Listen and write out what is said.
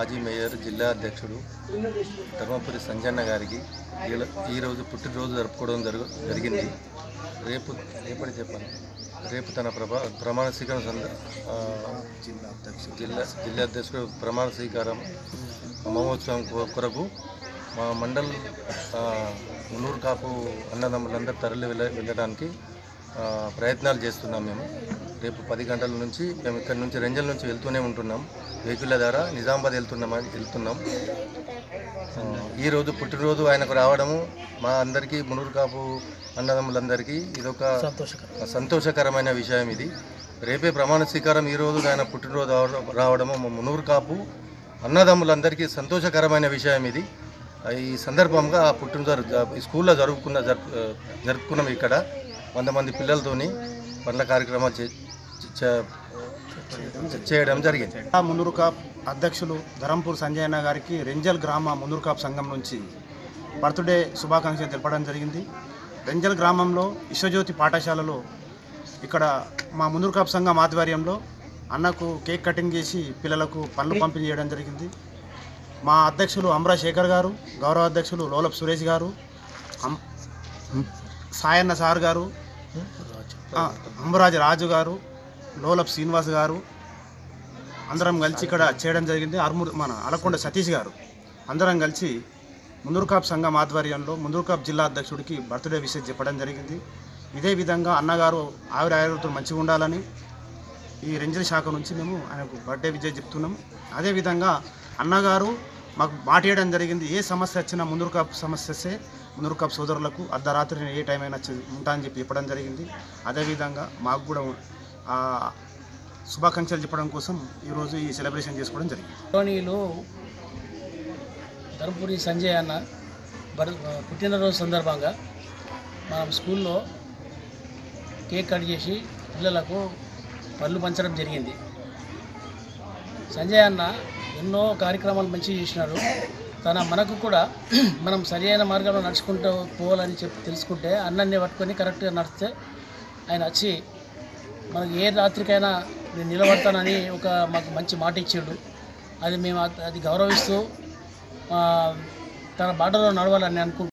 మాజీ మేయర్ జిల్లా అధ్యక్షుడు ధర్మపురి సంజన్న గారికి ఈరోజు పుట్టినరోజు జరుపుకోవడం జరిగింది. రేపు తన ప్రమాణ స్వీకారం జిల్లా అధ్యక్షుడు ప్రమాణ స్వీకారం మహోత్సవం కొరకు మా మండల్ మున్నూరు కాపు అన్నదమ్ములందరూ తరలి వెళ్ళడానికి ప్రయత్నాలు చేస్తున్నాం. మేము రేపు 10 గంటల నుంచి మేము ఇక్కడ నుంచి రెంజల్ నుంచి వెళ్తూనే ఉంటున్నాం. వెహికల్ల ద్వారా నిజామాబాద్ వెళ్తున్నాం. ఈరోజు పుట్టినరోజు ఆయనకు రావడము మా అందరికీ మున్నూరు కాపు అన్నదమ్ములందరికీ ఇదొక సంతోషకరమైన విషయం. ఇది రేపే ప్రమాణ స్వీకారం, ఈరోజు ఆయన పుట్టినరోజు రావడము మున్నూరు కాపు అన్నదమ్ములందరికీ సంతోషకరమైన విషయం. ఇది ఈ సందర్భంగా పుట్టినరోజు స్కూల్లో జరుపుకున్నాం. ఇక్కడ 100 మంది పిల్లలతోని పండ్ల కార్యక్రమాలు చేయడం జరిగింది. మున్నూరు కాప్ అధ్యక్షులు ధరంపూర్ సంజయన్న గారికి రెంజల్ గ్రామ మున్నూరు కాప్ సంఘం నుంచి బర్త్డే శుభాకాంక్షలు తెలపడం జరిగింది. రెంజల్ గ్రామంలో విశ్వజ్యోతి పాఠశాలలో ఇక్కడ మా మున్నూరు కాప్ సంఘం ఆధ్వర్యంలో అన్నకు కేక్ కటింగ్ చేసి పిల్లలకు పండ్లు పంపిణీ చేయడం జరిగింది. మా అధ్యక్షులు అమ్రా శేఖర్ గారు, గౌరవ అధ్యక్షులు లోలప్ సురేష్ గారు, సాయన్న సార్ గారు, అంబరాజు రాజు గారు, లోలప్ శ్రీనివాస్ గారు అందరం కలిసి ఇక్కడ చేయడం జరిగింది. మన అలకొండ సతీష్ గారు అందరం కలిసి మున్నూరు కాప్ సంఘం ఆధ్వర్యంలో మున్నూరు కాప్ జిల్లా అధ్యక్షుడికి బర్త్డే విషయం చెప్పడం జరిగింది. ఇదే విధంగా అన్నగారు ఆయుర్తో మంచిగా ఉండాలని ఈ రెంజల్ శాఖ నుంచి మేము ఆయనకు బర్త్డే విజయ్ చెప్తున్నాం. అదేవిధంగా అన్నగారు మాకు మాట ఇవ్వడం జరిగింది, ఏ సమస్య వచ్చినా మున్నూరు కాప్ సమస్య వస్తే మున్నూరు కాప్ సోదరులకు అర్ధరాత్రి ఏ టైం అయినా ఉంటా అని చెప్పడం జరిగింది. అదేవిధంగా మాకు కూడా శుభాకాంక్షలు చెప్పడం కోసం ఈరోజు ఈ సెలబ్రేషన్ చేసుకోవడం జరిగింది. గౌరవనీయులు ధర్మపురి సంజయ్ అన్న పుట్టినరోజు సందర్భంగా మనం స్కూల్లో కేక్ కట్ చేసి పిల్లలకు పళ్ళు పంచడం జరిగింది. సంజయ్ అన్న ఎన్నో కార్యక్రమాలు మంచిగా చేసినారు. మనకు కూడా మనం సరైన మార్గంలో నడుచుకుంటూ పోవాలని తెలుసుకుంటే అన్నన్ని పట్టుకొని కరెక్ట్గా నడిస్తే ఆయన వచ్చి మనకు ఏ రాత్రికైనా నేను నిలబడతానని మాకు మంచి మాట ఇచ్చాడు. అది మేము అది గౌరవిస్తూ తన బాటలో నడవాలని అనుకుంటున్నాం.